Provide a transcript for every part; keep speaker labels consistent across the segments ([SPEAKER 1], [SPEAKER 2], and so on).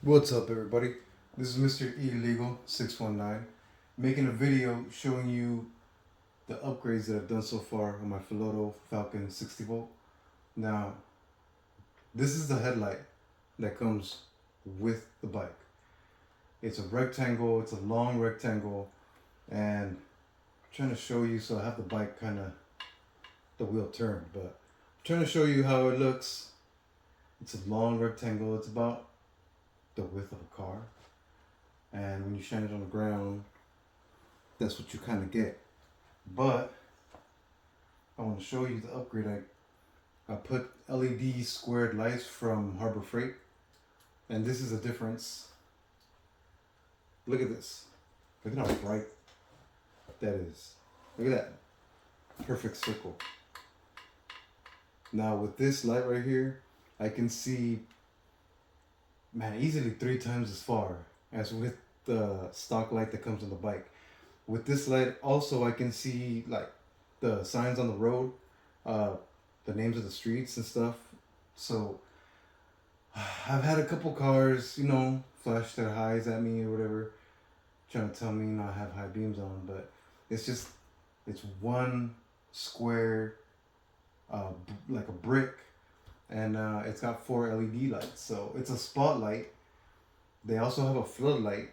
[SPEAKER 1] What's up, everybody? This is Mr. Illegal 619 making a video showing you the upgrades that I've done so far on my Philodo Falcon 60 volt. Now, this is the headlight that comes with the bike. It's a rectangle, it's a long rectangle, and I'm trying to show you, so I have the bike kind of, the wheel turned, but I'm trying to show you how it looks. It's a long rectangle, it's about the width of a car, and when you shine it on the ground, that's what you kind of get. But I want to show you the upgrade. I put LED squared lights from Harbor Freight, and this is the difference. Look at this. Look at how bright that is. Look at that perfect circle. Now with this light right here, I can see, man, easily 3 times as far as with the stock light that comes on the bike. With this light also, I can see like the signs on the road, the names of the streets and stuff. So I've had a couple cars, flash their highs at me or whatever, trying to tell me, I have high beams on, but it's one square, like a brick, and it's got 4 LED lights. So it's a spotlight. They also have a floodlight,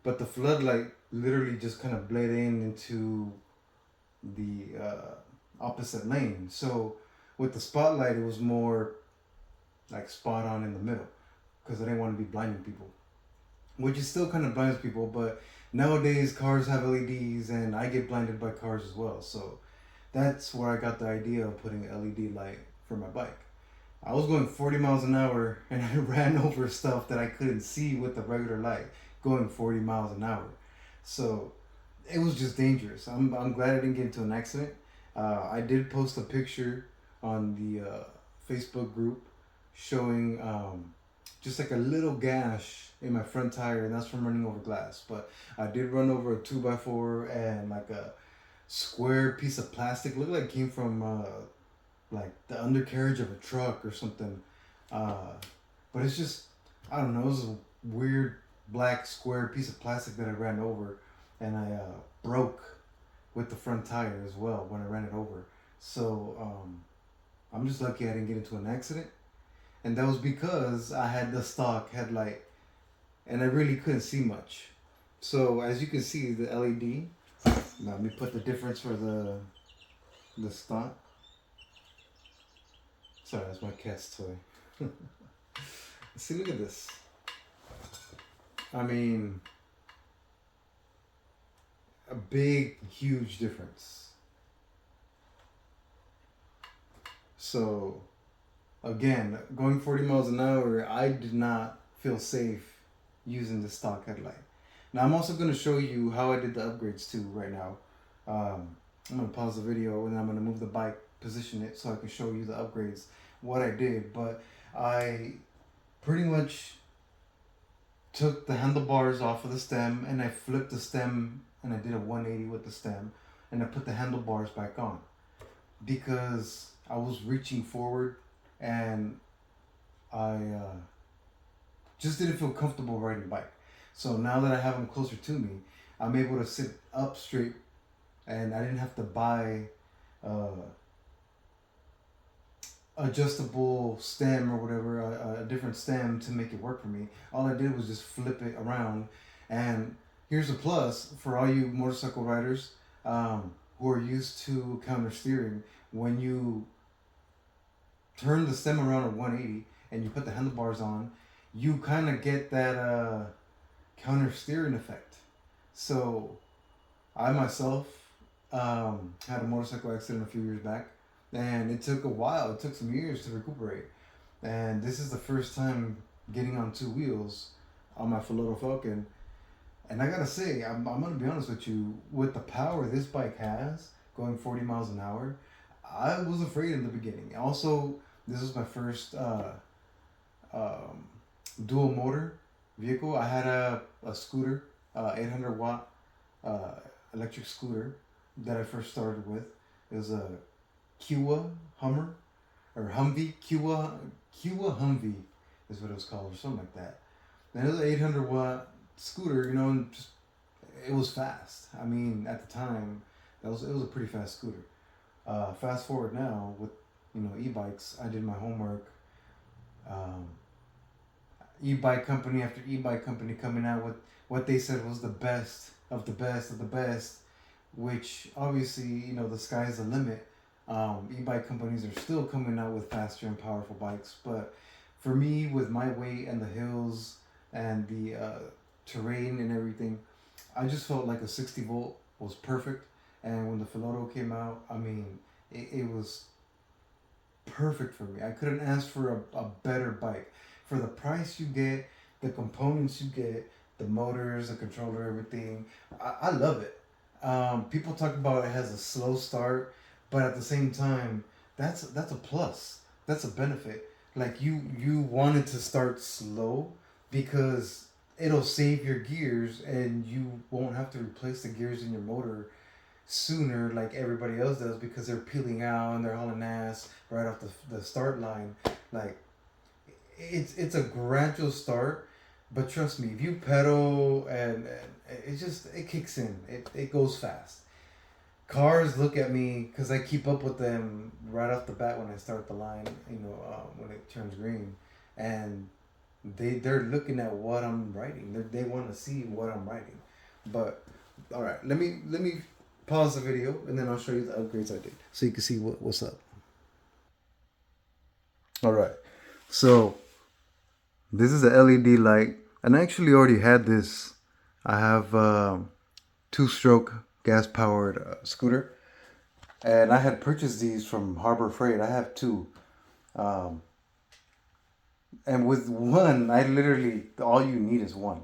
[SPEAKER 1] but the floodlight literally just kind of bled into the opposite lane. So with the spotlight, it was more like spot on in the middle, because I didn't want to be blinding people, which is still kind of blinds people, but nowadays cars have LEDs and I get blinded by cars as well. So that's where I got the idea of putting an LED light for my bike. I was going 40 miles an hour and I ran over stuff that I couldn't see with the regular light going 40 miles an hour. So it was just dangerous. I'm glad I didn't get into an accident. I did post a picture on the Facebook group showing just like a little gash in my front tire, and that's from running over glass. But I did run over a 2x4 and like a square piece of plastic. Looked like it came from like the undercarriage of a truck or something. But it's just, I don't know, it was a weird black square piece of plastic that I ran over, and I broke with the front tire as well when I ran it over. So I'm just lucky I didn't get into an accident, and that was because I had the stock headlight and I really couldn't see much. So as you can see, the LED, now let me put the difference for the stock. Sorry, that's my cat's toy. See, look at this. I mean, a big, huge difference. So, again, going 40 miles an hour, I did not feel safe using the stock headlight. Now, I'm also going to show you how I did the upgrades too right now. I'm going to pause the video and I'm going to move the bike, position it so I can show you the upgrades, what I did. But I pretty much took the handlebars off of the stem and I flipped the stem and I did a 180 with the stem, and I put the handlebars back on because I was reaching forward and I just didn't feel comfortable riding the bike. So now that I have them closer to me, I'm able to sit up straight, and I didn't have to buy adjustable stem or whatever, a different stem to make it work for me. All I did was just flip it around. And here's a plus for all you motorcycle riders who are used to counter steering. When you turn the stem around at 180 and you put the handlebars on, you kind of get that counter steering effect. So I myself had a motorcycle accident a few years back, and it took a while. It took some years to recuperate. And this is the first time getting on 2 wheels on my Philodo Falcon. And I gotta say, I'm gonna be honest with you, with the power this bike has, going 40 miles an hour, I was afraid in the beginning. Also, this was my first dual motor vehicle. I had a scooter, 800 watt electric scooter that I first started with. It was a Kia Hummer, or Humvee, Kia Humvee is what it was called, or something like that. And it was an 800 watt scooter, you know, and just it was fast. I mean, at the time, it was a pretty fast scooter. Fast forward now with e-bikes, I did my homework. Um, e-bike company after e-bike company coming out with what they said was the best of the best of the best, which obviously the sky's the limit. E-bike companies are still coming out with faster and powerful bikes, but for me, with my weight and the hills and the terrain and everything, I just felt like a 60 volt was perfect. And when the Philodo came out, I mean, it was perfect for me. I couldn't ask for a better bike. For the price you get, the components you get, the motors, the controller, everything, I love it. People talk about it has a slow start, but at the same time, that's a plus. That's a benefit. Like you wanted to start slow because it'll save your gears and you won't have to replace the gears in your motor sooner like everybody else does because they're peeling out and they're hauling ass right off the start line. Like it's a gradual start, but trust me, if you pedal and it kicks in. It goes fast. Cars look at me because I keep up with them right off the bat when I start the line. When it turns green, and they're looking at what I'm writing. They want to see what I'm writing. But all right, let me pause the video and then I'll show you the upgrades I did so you can see what's up. All right, so this is a LED light, and I actually already had this. I have two-stroke gas-powered scooter, and I had purchased these from Harbor Freight. I have two, um, and with one, I literally all you need is one,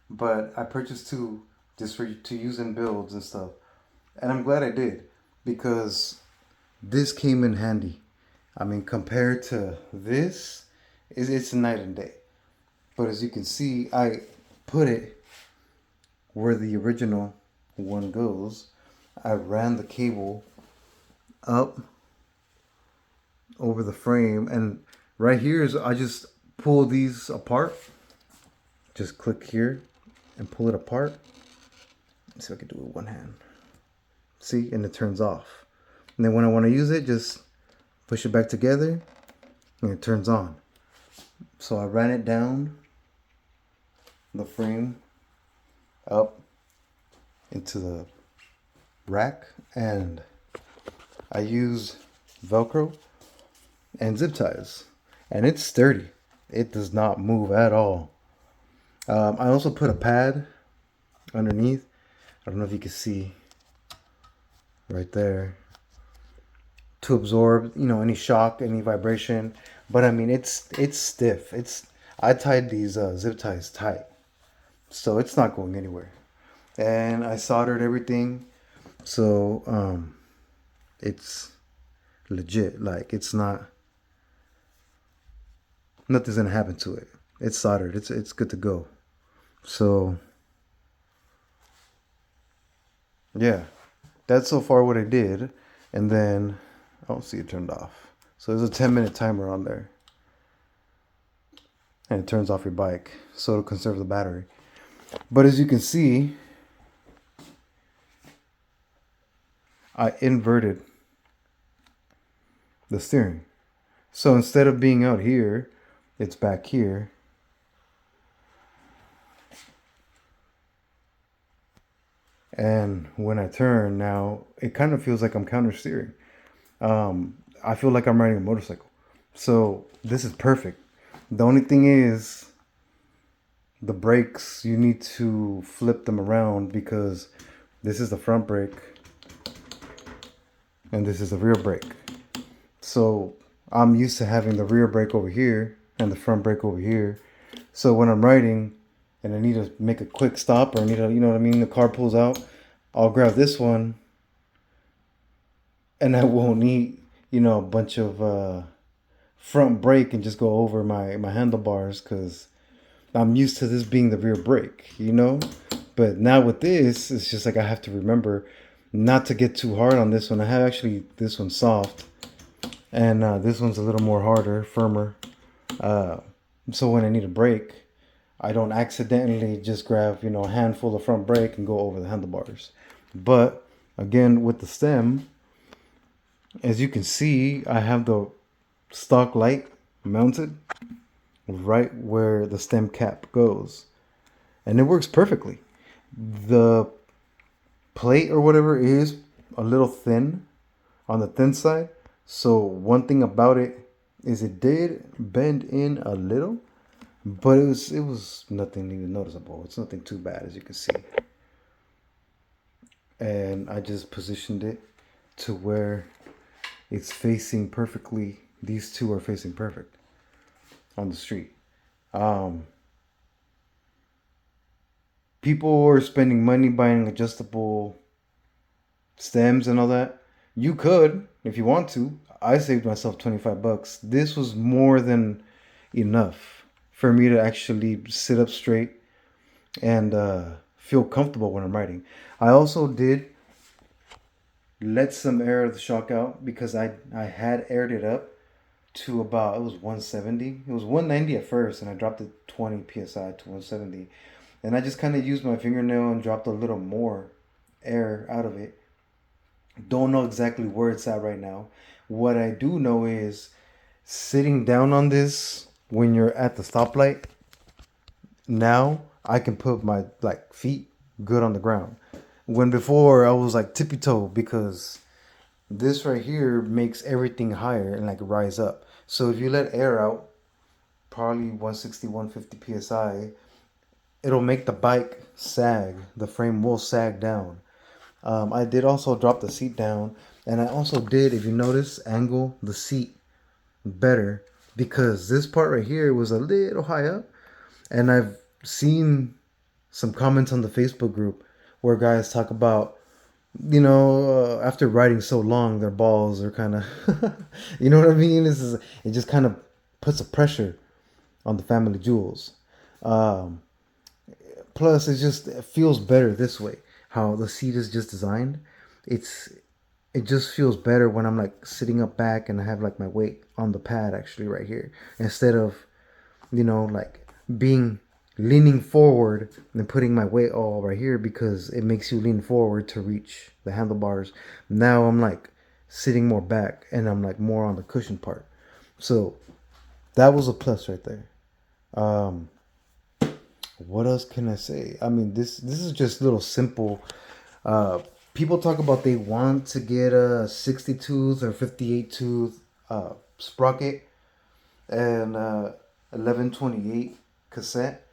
[SPEAKER 1] but I purchased two just for to use in builds and stuff, and I'm glad I did because this came in handy. I mean, compared to this, it's night and day. But as you can see, I put it where the original one goes. I ran the cable up over the frame, and right here is I just pull these apart. Just click here and pull it apart. Let's see if I can do it with one hand. See, and it turns off. And then when I want to use it, just push it back together and it turns on. So I ran it down the frame up into the rack, and I use Velcro and zip ties, and it's sturdy. It does not move at all. I also put a pad underneath. I don't know if you can see right there, to absorb any shock, any vibration. But I mean, it's stiff. I tied these zip ties tight, so it's not going anywhere. And I soldered everything, so it's legit. Like, it's not, nothing's gonna happen to it. It's soldered. It's good to go. So yeah, that's so far what I did. And then I don't see it turned off. So there's a 10-minute timer on there, and it turns off your bike, so it'll conserve the battery. But as you can see, I inverted the steering. So instead of being out here, it's back here. And when I turn now, it kind of feels like I'm counter steering. I feel like I'm riding a motorcycle. So this is perfect. The only thing is, the brakes, you need to flip them around because this is the front brake and this is the rear brake. So I'm used to having the rear brake over here and the front brake over here. So when I'm riding and I need to make a quick stop, or I need to, you know what I mean, the car pulls out, I'll grab this one and I won't need, a bunch of front brake and just go over my handlebars, because I'm used to this being the rear brake, But now with this, it's just like I have to remember not to get too hard on this one. I have actually this one soft, and this one's a little more harder, firmer. So when I need a brake, I don't accidentally just grab, a handful of front brake and go over the handlebars. But again, with the stem, as you can see, I have the stock light mounted right where the stem cap goes. And it works perfectly. The plate or whatever is a little thin on the thin side. So one thing about it is it did bend in a little, but it was nothing even noticeable. It's nothing too bad, as you can see. And I just positioned it to where it's facing perfectly. These two are facing perfect on the street. Um, People are spending money buying adjustable stems and all that. You could, if you want to. I saved myself $25. This was more than enough for me to actually sit up straight and feel comfortable when I'm riding. I also did let some air of the shock out because I had aired it up to about, it was 170. It was 190 at first, and I dropped it 20 psi to 170. And I just kind of used my fingernail and dropped a little more air out of it. Don't know exactly where it's at right now. What I do know is sitting down on this when you're at the stoplight, now I can put my feet good on the ground. When before I was like tippy toe because this right here makes everything higher and rise up. So if you let air out, probably 160, 150 psi, it'll make the bike sag. The frame will sag down. I did also drop the seat down, and I also did, if you notice, angle the seat better because this part right here was a little high up, and I've seen some comments on the Facebook group where guys talk about, after riding so long, their balls are kind of, you know what I mean? It just kind of puts a pressure on the family jewels. Um, Plus, it feels better this way. How the seat is just designed, it's it just feels better when I'm sitting up back and I have my weight on the pad actually right here instead of being leaning forward and putting my weight all right here because it makes you lean forward to reach the handlebars. Now I'm sitting more back and I'm more on the cushion part. So that was a plus right there. Um, what else can I say? I mean, this is just little simple. Uh, People talk about they want to get a 60 tooth or 58 tooth sprocket and 1128 cassette.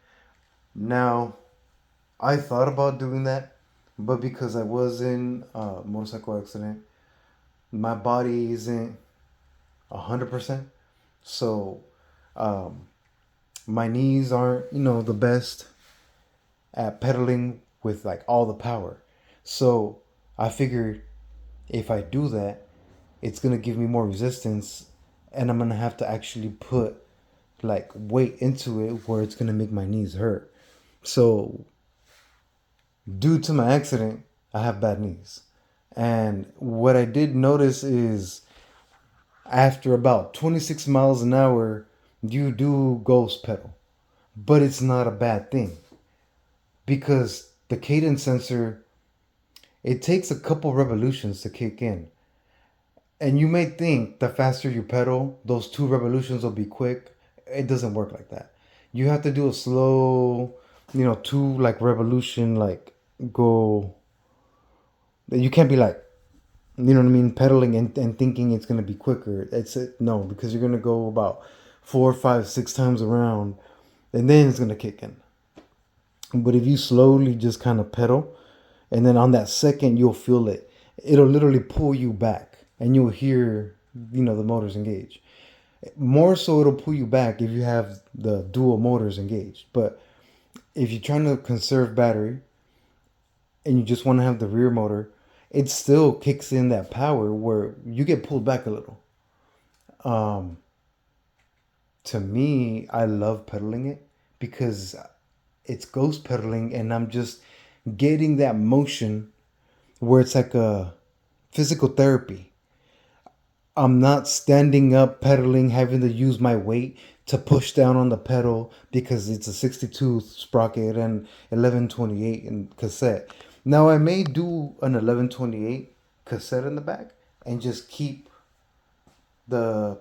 [SPEAKER 1] Now, I thought about doing that, but because I was in a motorcycle accident, my body isn't 100%. So, um, my knees aren't, the best at pedaling with all the power. So I figured if I do that, it's gonna give me more resistance, and I'm gonna have to actually put weight into it where it's gonna make my knees hurt. So due to my accident, I have bad knees. And what I did notice is after about 26 miles an hour, you do ghost pedal. But it's not a bad thing because the cadence sensor, it takes a couple revolutions to kick in. And you may think the faster you pedal, those 2 revolutions will be quick. It doesn't work like that. You have to do a slow, 2 revolution, go. You can't be pedaling and thinking it's going to be quicker. No, because you're going to go about 4, 5, 6 times around and then it's going to kick in. But if you slowly just kind of pedal, and then on that second, you'll feel it. It'll literally pull you back and you'll hear, the motors engage. More so, it'll pull you back if you have the dual motors engaged. But if you're trying to conserve battery and you just want to have the rear motor, it still kicks in that power where you get pulled back a little. Um, to me, I love pedaling it because it's ghost pedaling and I'm just getting that motion where it's like a physical therapy. I'm not standing up pedaling, having to use my weight to push down on the pedal because it's a 62 sprocket and 1128 in cassette. Now I may do an 1128 cassette in the back and just keep the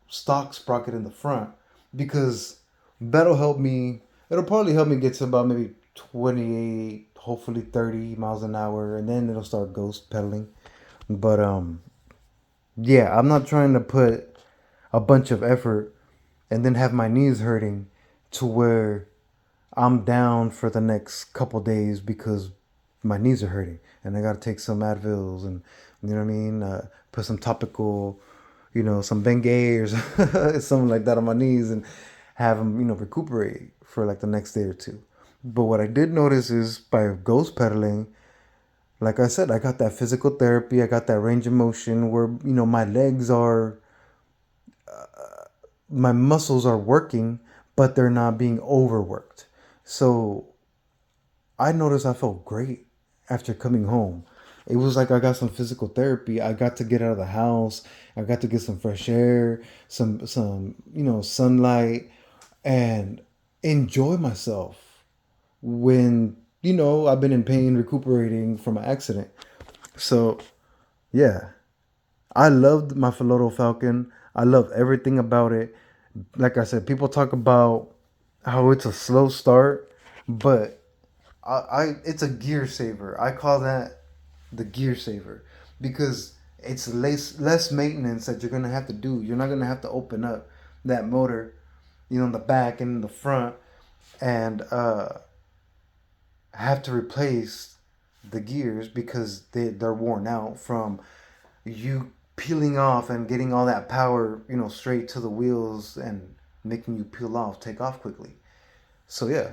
[SPEAKER 1] stock sprocket in the front because that'll help me. It'll probably help me get to about maybe 28, hopefully 30 miles an hour, and then it'll start ghost pedaling. But yeah, I'm not trying to put a bunch of effort and then have my knees hurting to where I'm down for the next couple days because my knees are hurting and I got to take some Advils and you know what I mean, put some topical, some Bengay or something like that on my knees and have them, recuperate for like the next day or two. But what I did notice is by ghost pedaling, like I said, I got that physical therapy, I got that range of motion where, my legs are, my muscles are working, but they're not being overworked. So I noticed I felt great after coming home. It was like I got some physical therapy. I got to get out of the house. I got to get some fresh air, some sunlight, and enjoy myself when I've been in pain recuperating from an accident. So yeah, I loved my Philodo Falcon. I love everything about it. Like I said, people talk about how it's a slow start, but it's a gear saver. I call that the gear saver because it's less maintenance that you're gonna have to do. You're not gonna have to open up that motor, in the back and in the front, and have to replace the gears because they're worn out from you peeling off and getting all that power, straight to the wheels and making you take off quickly. So yeah.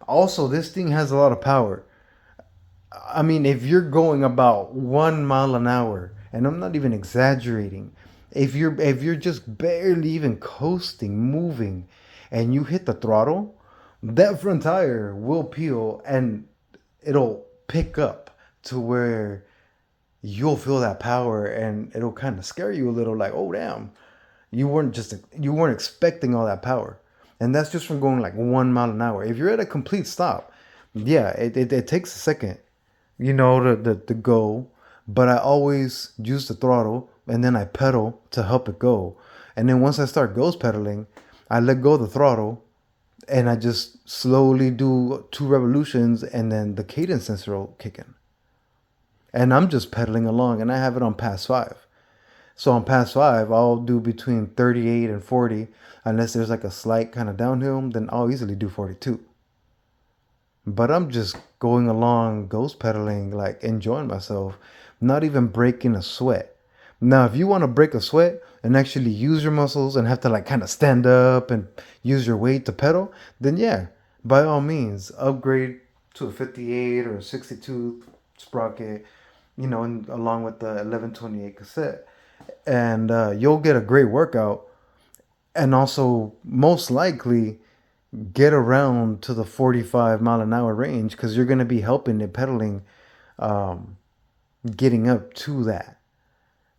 [SPEAKER 1] Also, this thing has a lot of power. I mean, if you're going about 1 mile an hour, and I'm not even exaggerating, if you're just barely even coasting, moving, and you hit the throttle, that front tire will peel and it'll pick up to where you'll feel that power and it'll kind of scare you a little like, oh damn, you weren't expecting all that power. And that's just from going like 1 mile an hour. If you're at a complete stop, yeah, it takes a second, to go. But I always use the throttle and then I pedal to help it go. And then once I start ghost pedaling, I let go of the throttle and I just slowly do 2 revolutions and then the cadence sensor will kick in. And I'm just pedaling along and I have it on pass 5. So on pass 5, I'll do between 38 and 40. Unless there's like a slight kind of downhill, then I'll easily do 42. But I'm just going along, ghost pedaling, like enjoying myself, not even breaking a sweat. Now, if you want to break a sweat and actually use your muscles and have to like kind of stand up and use your weight to pedal, then yeah, by all means, upgrade to a 58 or a 62 sprocket, and along with the 1128 cassette. And you'll get a great workout and also most likely get around to the 45-mile-an-hour range because you're going to be helping it pedaling, getting up to that.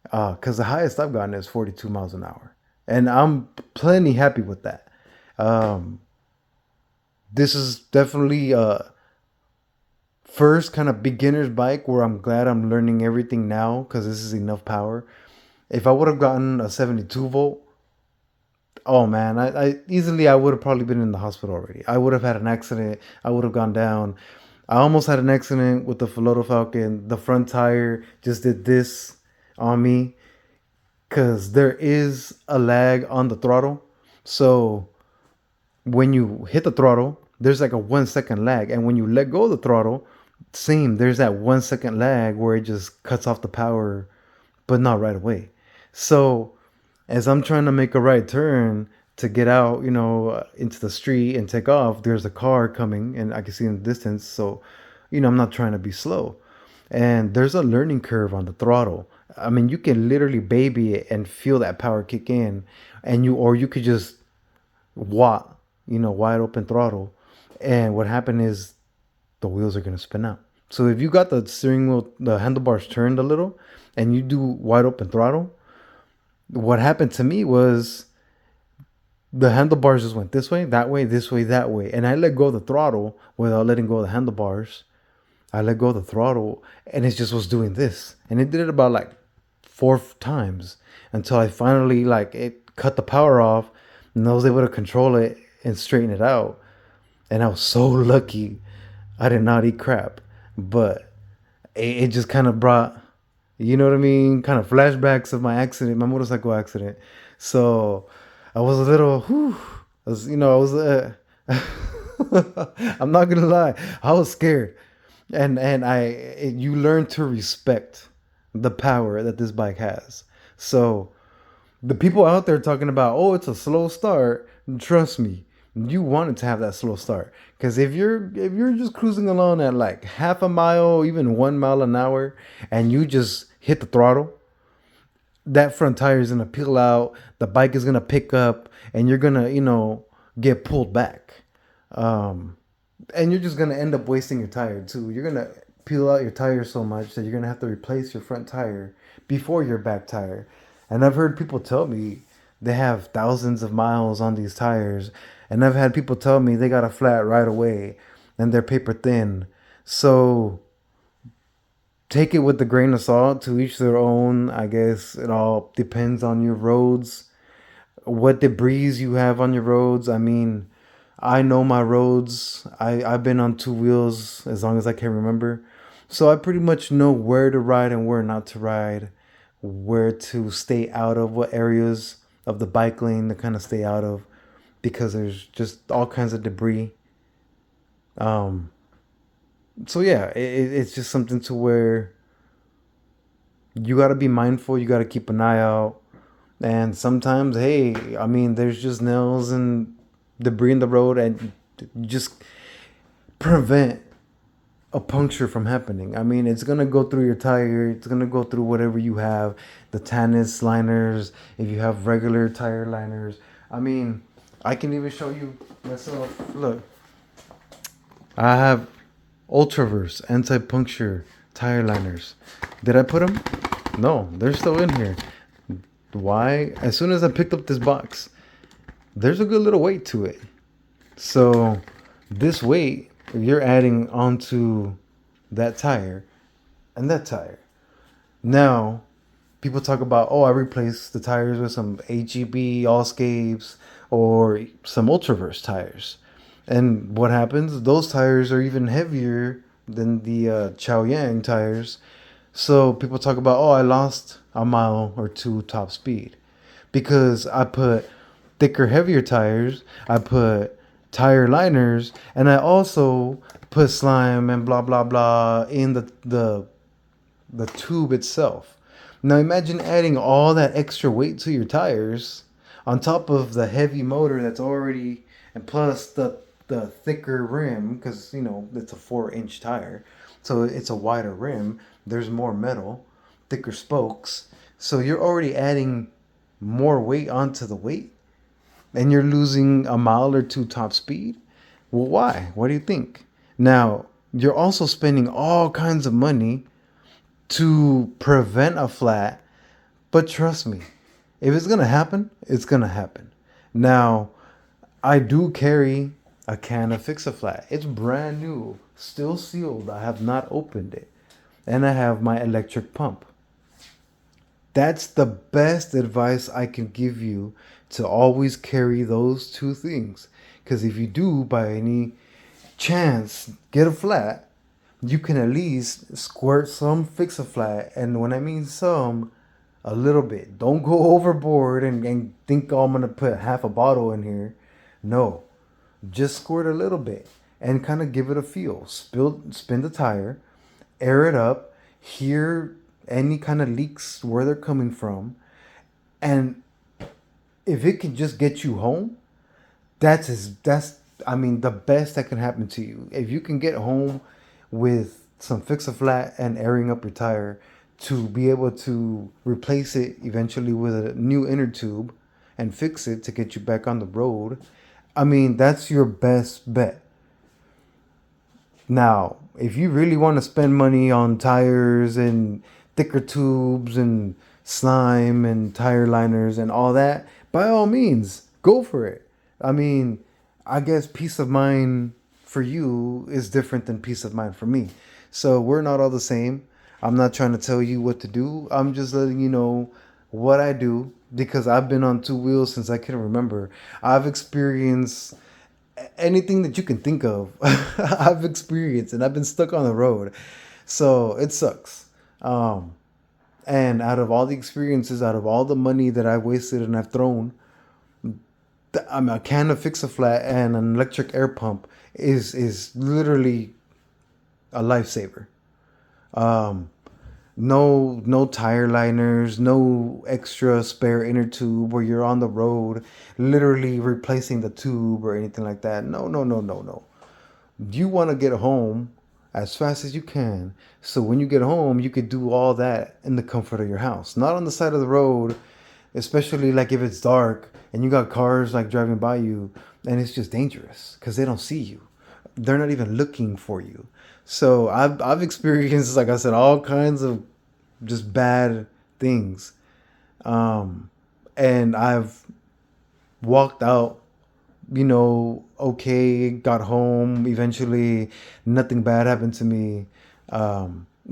[SPEAKER 1] Because the highest I've gotten is 42 miles an hour. And I'm plenty happy with that. This is definitely first kind of beginner's bike where I'm glad I'm learning everything now because this is enough power. If I would have gotten a 72 volt, oh man, I would have probably been in the hospital already. I would have had an accident. I would have gone down. I almost had an accident with the Philodo Falcon. The front tire just did this on me because there is a lag on the throttle. So when you hit the throttle, there's like a 1 second lag. And when you let go of the throttle, same, there's that 1 second lag where it just cuts off the power, but not right away. So as I'm trying to make a right turn to get out, into the street and take off, there's a car coming and I can see in the distance. So, I'm not trying to be slow. And there's a learning curve on the throttle. I mean, you can literally baby it and feel that power kick in or you could just wide open throttle. And what happened is the wheels are going to spin out. So if you got the steering wheel, the handlebars turned a little and you do wide open throttle, What happened to me was the handlebars just went this way, that way, this way, that way. And I let go of the throttle without letting go of the handlebars. I let go of the throttle and it just was doing this. And it did it about like 4 times until I finally like it cut the power off and I was able to control it and straighten it out. And I was so lucky I did not eat crap. But it just kind of brought, you know what I mean, kind of flashbacks of my accident, my motorcycle accident. So I was a little, whew, I was, I was, I'm not gonna lie, I was scared, you learn to respect the power that this bike has. So the people out there talking about, oh, it's a slow start, trust me, you want it to have that slow start. Because if you're just cruising along at like half a mile, even 1 mile an hour, and you just hit the throttle, that front tire is gonna peel out, the bike is gonna pick up, and you're gonna, get pulled back. Um, and you're just gonna end up wasting your tire too. You're gonna peel out your tire so much that you're gonna have to replace your front tire before your back tire. And I've heard people tell me they have thousands of miles on these tires, and I've had people tell me they got a flat right away, and they're paper thin. So take it with a grain of salt. To each their own. I guess it all depends on your roads, what debris you have on your roads. I mean, I know my roads. I've been on two wheels as long as I can remember. So I pretty much know where to ride and where not to ride, where to stay out of, what areas of the bike lane to kind of stay out of, because there's just all kinds of debris. Um, so yeah, it's just something to where you got to be mindful. You got to keep an eye out. And sometimes, hey, I mean, there's just nails and debris in the road, and you just prevent a puncture from happening. I mean, it's gonna go through your tire. It's gonna go through whatever you have, the Tannis liners. If you have regular tire liners, I mean, I can even show you myself. Look, I have Ultraverse anti-puncture tire liners. Did I put them? No, they're still in here. Why? As soon as I picked up this box, there's a good little weight to it. So this weight you're adding onto that tire and that tire. Now, people talk about, oh, I replaced the tires with some HEB Allscapes or some Ultraverse tires. And what happens? Those tires are even heavier than the Chow Yang tires. So people talk about, oh, I lost a mile or two top speed because I put thicker, heavier tires. I put tire liners, and I also put slime and blah blah blah in the tube itself. Now imagine adding all that extra weight to your tires on top of the heavy motor that's already, and plus the thicker rim, because it's a 4-inch tire, so it's a wider rim. There's more metal, thicker spokes, so you're already adding more weight onto the weight, and you're losing a mile or two top speed. Well, why? What do you think? Now, you're also spending all kinds of money to prevent a flat, but trust me, if it's going to happen, it's going to happen. Now, I do carry a can of Fix-A-Flat. It's brand new, still sealed. I have not opened it. And I have my electric pump. That's the best advice I can give you, to always carry those two things. Because if you do, by any chance, get a flat, you can at least squirt some Fix-A-Flat. And when I mean some, a little bit. Don't go overboard and think, oh, I'm going to put half a bottle in here. No, just squirt a little bit and kind of give it a feel. Spin the tire, air it up, hear any kind of leaks, where they're coming from. And if it can just get you home, that's I mean, the best that can happen to you. If you can get home with some Fix-A-Flat and airing up your tire, to be able to replace it eventually with a new inner tube and fix it to get you back on the road, I mean, that's your best bet. Now, if you really want to spend money on tires and thicker tubes and slime and tire liners and all that, by all means, go for it. I mean, I guess peace of mind for you is different than peace of mind for me. So we're not all the same. I'm not trying to tell you what to do. I'm just letting you know what I do because I've been on two wheels since I can remember. I've experienced anything that you can think of. I've experienced and I've been stuck on the road. So it sucks. Um, and out of all the experiences, out of all the money that I've wasted and I've thrown, I mean, a can of Fix-A-Flat and an electric air pump is literally a lifesaver. Um, no tire liners, no extra spare inner tube where you're on the road, literally replacing the tube or anything like that. No, no, no, no, no. You want to get home as fast as you can. So when you get home, you could do all that in the comfort of your house, not on the side of the road, especially like if it's dark and you got cars like driving by you and it's just dangerous because they don't see you. They're not even looking for you. So I've experienced, like I said, all kinds of just bad things. Um, and I've walked out, okay, got home eventually, nothing bad happened to me.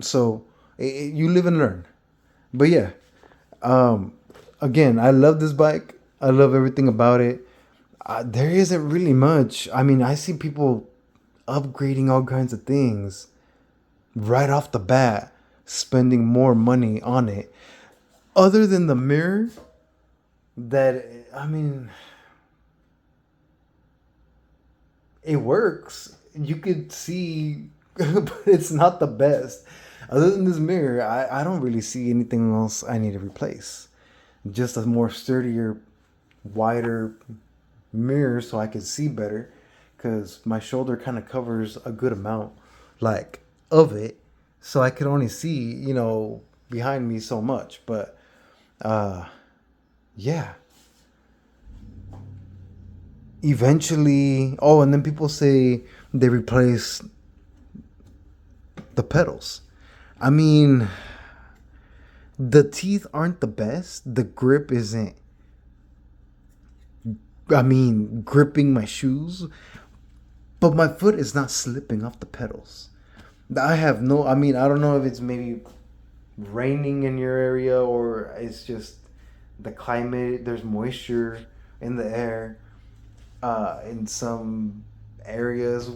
[SPEAKER 1] So you live and learn. But yeah, um, again, I love this bike. I love everything about it. There isn't really much. I mean, I see people upgrading all kinds of things right off the bat, spending more money on it. Other than the mirror, that, I mean, it works. You could see, but it's not the best. Other than this mirror, I don't really see anything else I need to replace. Just a more sturdier, wider mirror so I can see better. Because my shoulder kind of covers a good amount, like, of it. So I can only see, behind me so much. But, yeah. Eventually, oh, and then people say they replace the pedals. I mean, the teeth aren't the best. The grip isn't, I mean, gripping my shoes, but my foot is not slipping off the pedals. I mean, I don't know if it's maybe raining in your area or it's just the climate. There's moisture in the air. In some areas,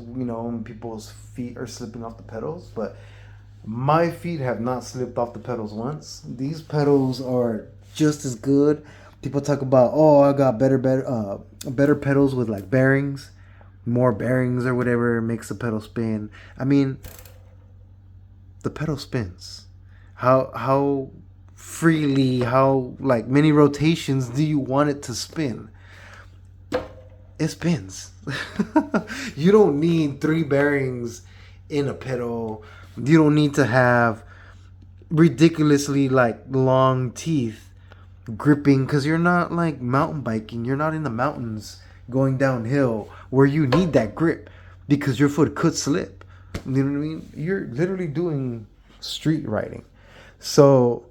[SPEAKER 1] people's feet are slipping off the pedals, but my feet have not slipped off the pedals once. These pedals are just as good. People talk about, oh, I got better pedals with like bearings, more bearings or whatever makes the pedal spin. I mean, the pedal spins. How freely, how like many rotations do you want it to spin? It spins. You don't need 3 bearings in a pedal. You don't need to have ridiculously like long teeth gripping because you're not like mountain biking. You're not in the mountains going downhill where you need that grip because your foot could slip. You know what I mean? You're literally doing street riding. So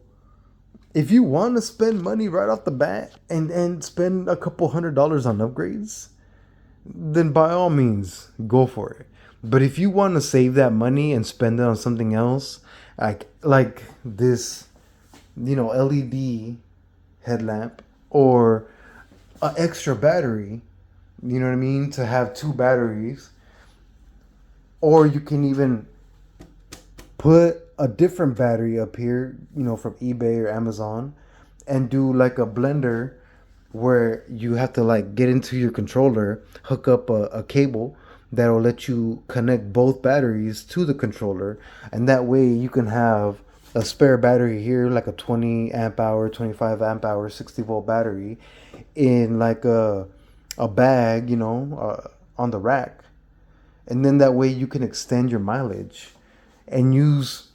[SPEAKER 1] if you want to spend money right off the bat and spend a couple $100 on upgrades, then by all means go for it. But if you want to save that money and spend it on something else, like this, LED headlamp or an extra battery, you know what I mean, to have 2 batteries, or you can even put a different battery up here, from eBay or Amazon, and do like a blender where you have to like get into your controller, hook up a cable that will let you connect both batteries to the controller, and that way you can have a spare battery here, like a 20 amp hour, 25 amp hour, 60 volt battery in like a bag, on the rack, and then that way you can extend your mileage and use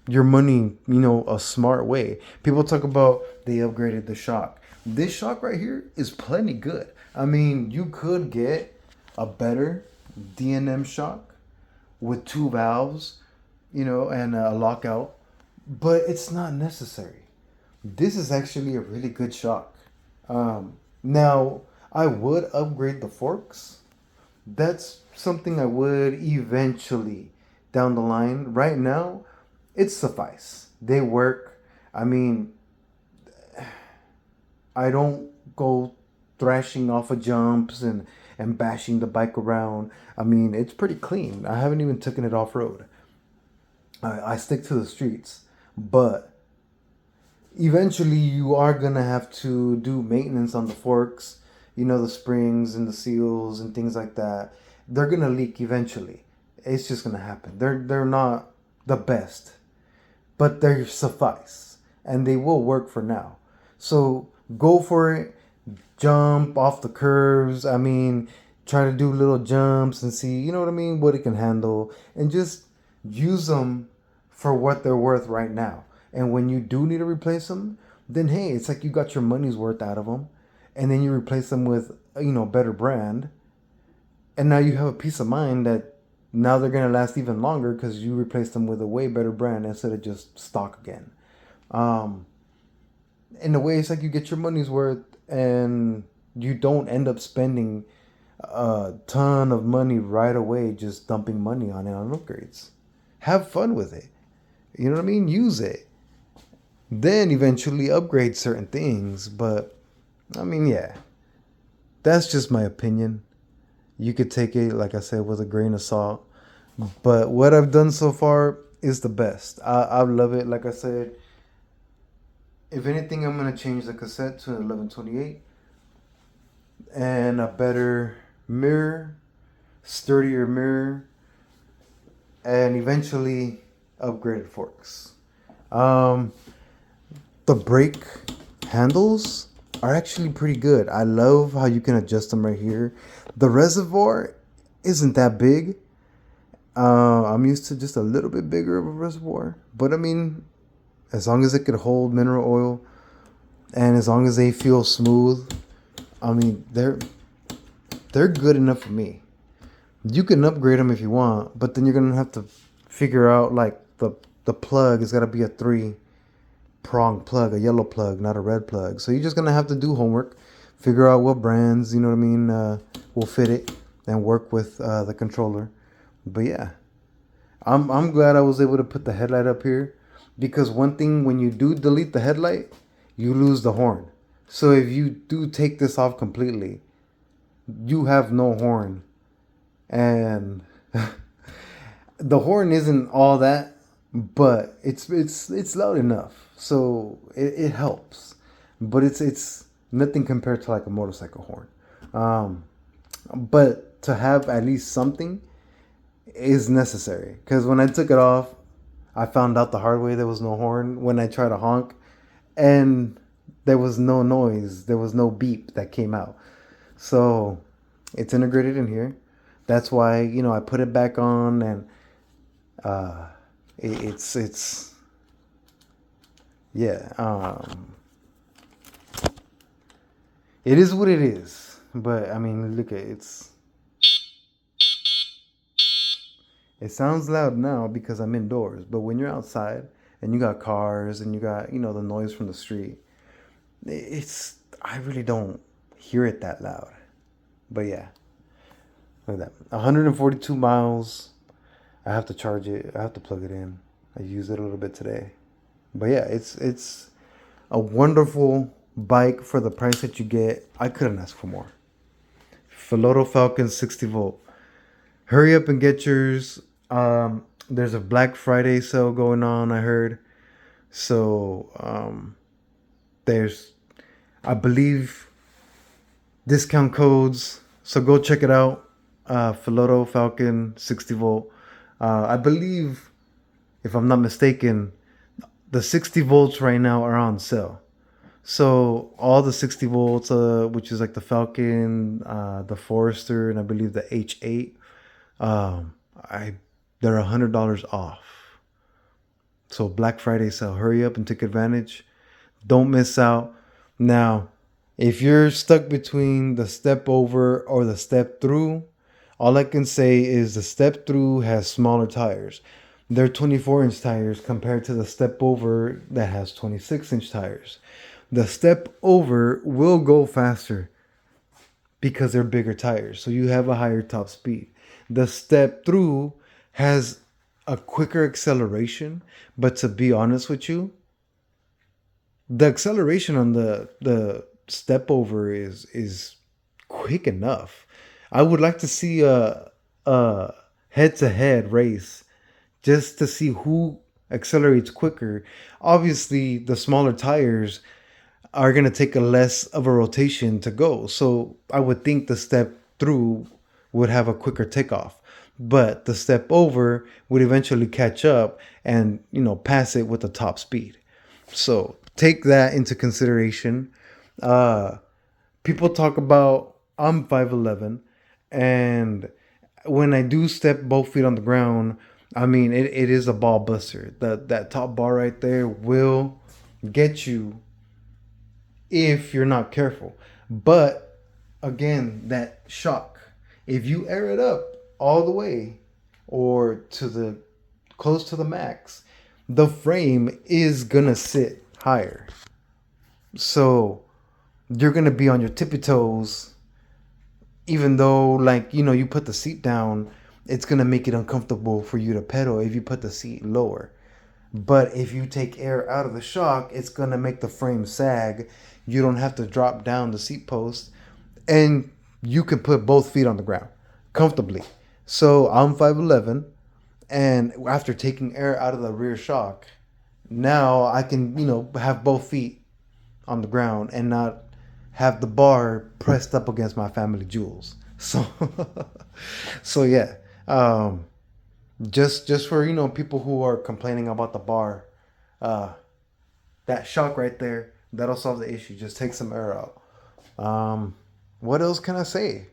[SPEAKER 1] your money, a smart way. People talk about they upgraded the shock. This shock right here is plenty good. I mean, you could get a better D&M shock with 2 valves, and a lockout, but it's not necessary. This is actually a really good shock. Now, I would upgrade the forks. That's something I would eventually down the line. Right now, it's suffice. They work. I mean, I don't go thrashing off of jumps and bashing the bike around. I mean, it's pretty clean. I haven't even taken it off road. I stick to the streets, but eventually you are gonna have to do maintenance on the forks. You know, the springs and the seals and things like that. They're gonna leak eventually. It's just gonna happen. They're not the best, but they suffice and they will work for now. So go for it. Jump off the curves. I mean, try to do little jumps and see, you know what I mean, what it can handle, and just use them for what they're worth right now. And when you do need to replace them, then hey, it's like you got your money's worth out of them, and then you replace them with better brand, and now you have a peace of mind that now they're gonna last even longer because you replaced them with a way better brand instead of just stock again. Um, in a way, it's like you get your money's worth, and you don't end up spending a ton of money right away just dumping money on it on upgrades. Have fun with it. You know what I mean? Use it. Then eventually upgrade certain things. But I mean, yeah, that's just my opinion. You could take it, like I said, with a grain of salt. But what I've done so far is the best. I love it. Like I said, if anything, I'm gonna change the cassette to an 1128 and a better mirror, sturdier mirror, and eventually upgraded forks. Um, the brake handles are actually pretty good. I love how you can adjust them right here. The reservoir isn't that big. I'm used to just a little bit bigger of a reservoir, but I mean, as long as it could hold mineral oil and as long as they feel smooth, I mean, they're good enough for me. You can upgrade them if you want, but then you're gonna have to figure out like the plug has got to be a 3-prong plug, a yellow plug, not a red plug. So you're just gonna have to do homework, figure out what brands, you know what I mean, will fit it, and work with the controller. But yeah, I'm glad I was able to put the headlight up here, because one thing, when you do delete the headlight, you lose the horn. So if you do take this off completely, you have no horn. And the horn isn't all that, but it's loud enough, so it helps. But it's nothing compared to like a motorcycle horn. But to have at least something is necessary, because when I took it off, I found out the hard way there was no horn when I tried to honk, and there was no noise, there was no beep that came out. So it's integrated in here. That's why I put it back on, and it's yeah. It is what it is. But I mean, look at it's. It sounds loud now because I'm indoors, but when you're outside and you got cars and you got the noise from the street, it's I really don't hear it that loud. But yeah, look at that. 142 miles. I have to charge it. I have to plug it in. I used it a little bit today. But yeah, it's a wonderful bike for the price that you get. I couldn't ask for more. Philodo Falcon 60 volt. Hurry up and get yours. There's a Black Friday sale going on, I heard. So there's, I believe, discount codes. So go check it out. Philodo Falcon 60 volt. I believe, if I'm not mistaken, the 60 volts right now are on sale. So all the 60 volts, which is like the Falcon, the Forester, and I believe the H8, I they're $100 off. So Black Friday sale, hurry up and take advantage. Don't miss out. Now, if you're stuck between the step over or the step through, all I can say is the step through has smaller tires. They're 24-inch tires compared to the step over that has 26-inch tires. The step over will go faster because they're bigger tires, so you have a higher top speed. The step through has a quicker acceleration, but to be honest with you, the acceleration on the step over is quick enough. I would like to see a head to head race just to see who accelerates quicker. Obviously, the smaller tires are going to take a less of a rotation to go. So I would think the step through would have a quicker takeoff. But the step over would eventually catch up and, pass it with the top speed. So take that into consideration. Uh, People talk about I'm 5'11", and when I do step both feet on the ground, I mean it is a ball buster. That top bar right there will get you if you're not careful. But again, that shock, if you air it up all the way or to the close to the max, the frame is gonna sit higher. So you're gonna be on your tippy toes, even though you put the seat down, it's gonna make it uncomfortable for you to pedal if you put the seat lower. But if you take air out of the shock, it's going to make the frame sag. You don't have to drop down the seat post. And you can put both feet on the ground comfortably. So I'm 5'11", and after taking air out of the rear shock, now I can, have both feet on the ground and not have the bar pressed up against my family jewels. So, so yeah. Just for people who are complaining about the bar, uh, that shock right there, that'll solve the issue. Just take some air out. What else can I say?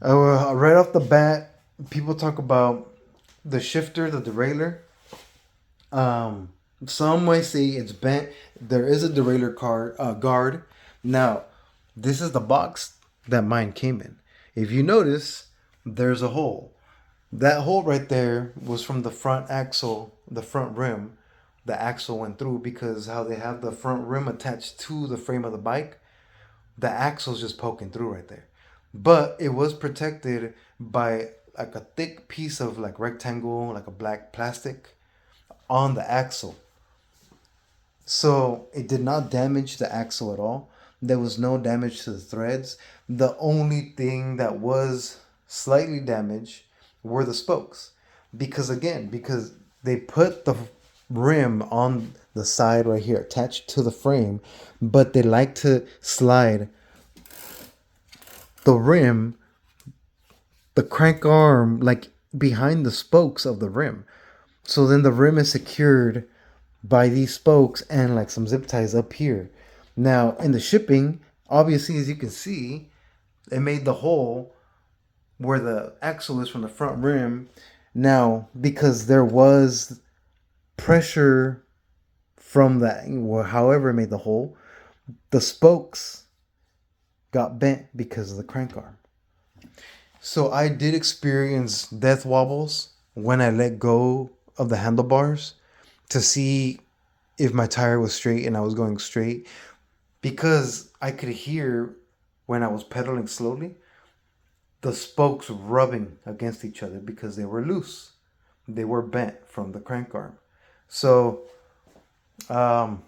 [SPEAKER 1] Right off the bat, people talk about the shifter, the derailleur. Some might say it's bent. There is a derailleur guard. Now, this is the box that mine came in. If you notice, there's a hole. That hole right there was from the front axle, the front rim. The axle went through because how they have the front rim attached to the frame of the bike, the axle's just poking through right there. But it was protected by like a thick piece of like rectangle, like a black plastic on the axle. So it did not damage the axle at all. There was no damage to the threads. The only thing that was slightly damaged were the spokes. Because they put the rim on the side right here attached to the frame, but they like to slide the rim, the crank arm, like behind the spokes of the rim. So then the rim is secured by these spokes and like some zip ties up here. Now in the shipping, obviously as you can see, it made the hole where the axle is from the front rim. Now because there was pressure from that, however it made the hole, the spokes got bent because of the crank arm. So I did experience death wobbles when I let go of the handlebars to see if my tire was straight and I was going straight, because I could hear when I was pedaling slowly the spokes rubbing against each other because they were loose. They were bent from the crank arm. So I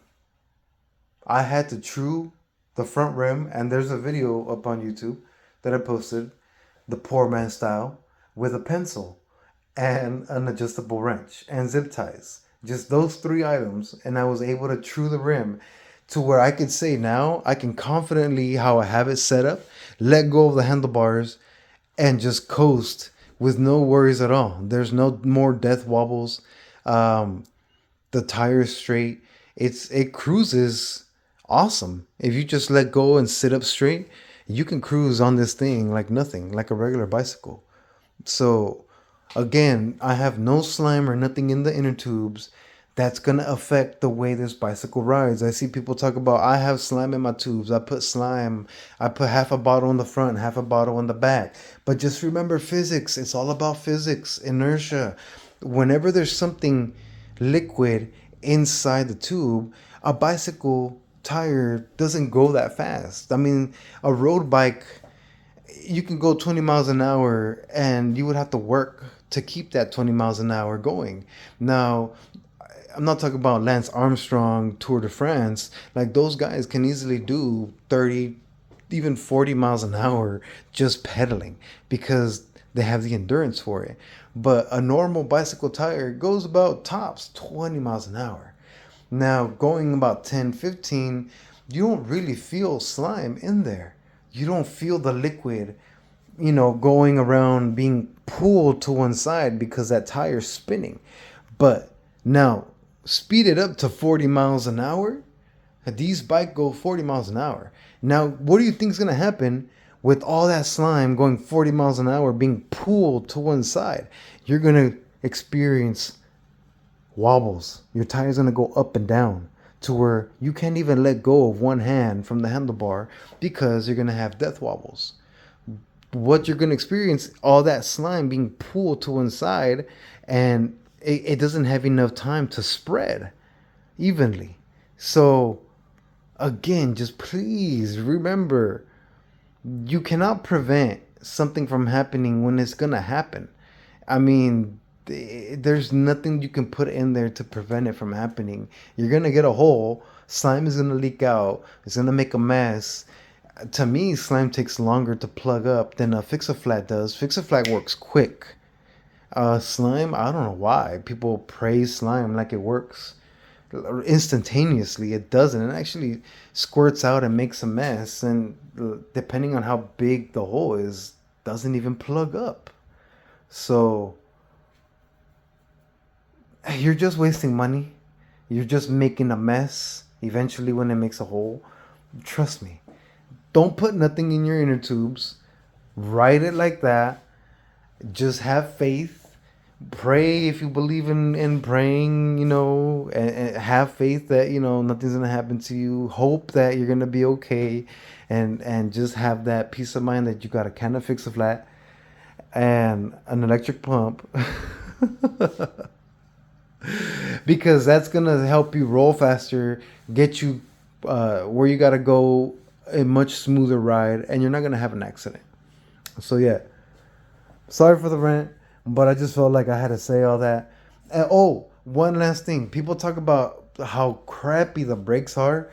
[SPEAKER 1] had to true the front rim, and there's a video up on YouTube that I posted, the poor man style, with a pencil and an adjustable wrench and zip ties. Just those three items, and I was able to true the rim to where I could say now I can confidently, how I have it set up, let go of the handlebars and just coast with no worries at all. There's no more death wobbles. The tire is straight. It cruises awesome. If you just let go and sit up straight, you can cruise on this thing like nothing, like a regular bicycle. So again, I have no slime or nothing in the inner tubes. that's going to affect the way this bicycle rides. I see people talk about, I have slime in my tubes. I put slime. I put half a bottle in the front, half a bottle in the back. But just remember physics. It's all about physics, inertia. Whenever there's something liquid inside the tube, a bicycle tire doesn't go that fast. I mean, a road bike, you can go 20 miles an hour and you would have to work to keep that 20 miles an hour going. Now, I'm not talking about Lance Armstrong Tour de France. Like those guys can easily do 30, even 40 miles an hour just pedaling because they have the endurance for it. But a normal bicycle tire goes about tops 20 miles an hour. Now, going about 10, 15, you don't really feel slime in there. You don't feel the liquid, going around being pulled to one side because that tire's spinning. But now, speed it up to 40 miles an hour. These bikes go 40 miles an hour. Now, what do you think is going to happen with all that slime going 40 miles an hour being pulled to one side? You're going to experience wobbles. Your tire's going to go up and down to where you can't even let go of one hand from the handlebar because you're going to have death wobbles. What you're going to experience, all that slime being pulled to one side, and it doesn't have enough time to spread evenly. So again, just please remember, you cannot prevent something from happening when it's going to happen. I mean, there's nothing you can put in there to prevent it from happening. You're going to get a hole. Slime is going to leak out. It's going to make a mess. To me, slime takes longer to plug up than a Fix-A-Flat does. Fix-A-Flat works quick. Slime, I don't know why. People praise slime like it works instantaneously. It doesn't. It actually squirts out and makes a mess. And depending on how big the hole is, doesn't even plug up. So you're just wasting money. You're just making a mess eventually when it makes a hole. Trust me. Don't put nothing in your inner tubes. Ride it like that. Just have faith. Pray if you believe in praying, and have faith that, nothing's going to happen to you. Hope that you're going to be okay. And just have that peace of mind that you got a can of Fix-A-Flat and an electric pump. Because that's going to help you roll faster, get you where you got to go, a much smoother ride, and you're not going to have an accident. So yeah, sorry for the rant, but I just felt like I had to say all that. And, one last thing. People talk about how crappy the brakes are.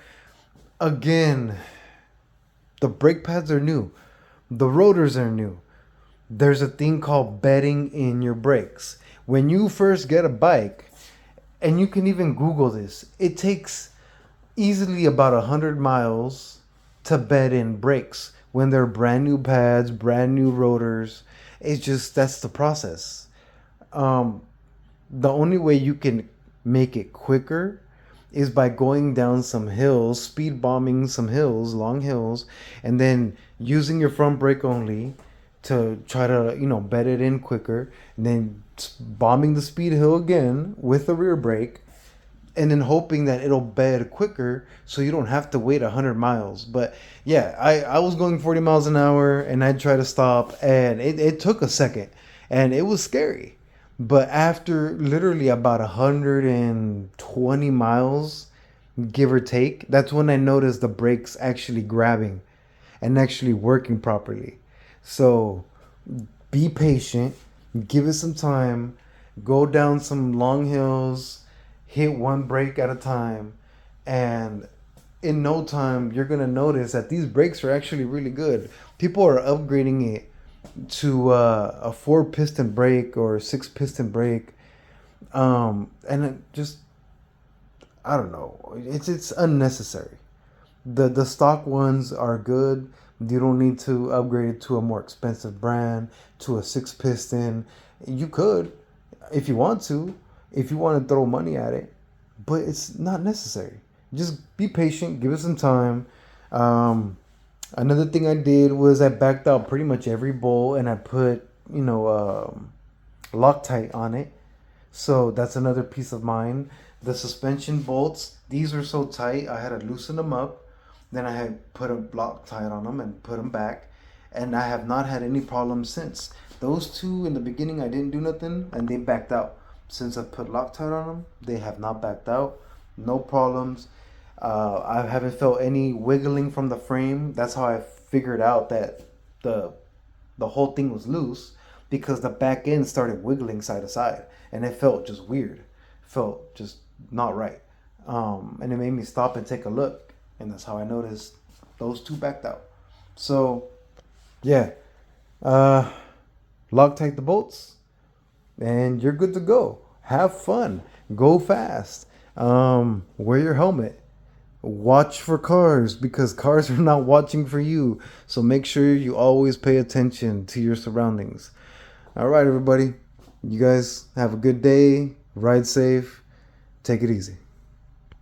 [SPEAKER 1] Again, the brake pads are new. The rotors are new. There's a thing called bedding in your brakes. When you first get a bike, and you can even Google this, it takes easily about 100 miles to bed in brakes when they're brand new pads, brand new rotors. It's just, that's the process. The only way you can make it quicker is by going down some hills, speed bombing some hills, long hills, and then using your front brake only to try to, bed it in quicker, and then bombing the speed hill again with the rear brake, and then hoping that it'll bed quicker so you don't have to wait 100 miles. But yeah, I was going 40 miles an hour and I'd try to stop, and it took a second and it was scary. But after literally about 120 miles, give or take, that's when I noticed the brakes actually grabbing and actually working properly. So be patient, give it some time, go down some long hills, hit one brake at a time, and in no time you're gonna notice that these brakes are actually really good. People are upgrading it to a 4-piston brake or 6-piston brake, and it just, I don't know, it's unnecessary. The stock ones are good. You don't need to upgrade to a more expensive brand, to a 6-piston. You could, if you want to, if you want to throw money at it, but it's not necessary. Just be patient, give it some time. Another thing I did was I backed out pretty much every bolt and I put, Loctite on it. So that's another peace of mind The suspension bolts, these were so tight, I had to loosen them up. Then I had put a Loctite on them and put them back. And I have not had any problems since. Those two in the beginning, I didn't do nothing and they backed out. Since I put Loctite on them, they have not backed out. No problems. I haven't felt any wiggling from the frame. That's how I figured out that the the whole thing was loose, because the back end started wiggling side to side and it felt just weird, felt just not right. And it made me stop and take a look, and that's how I noticed those two backed out. So yeah, uh, Loctite the bolts, and you're good to go. Have fun, go fast, wear your helmet, watch for cars because cars are not watching for you. So make sure you always pay attention to your surroundings. All right, everybody. You guys have a good day. Ride safe. Take it easy.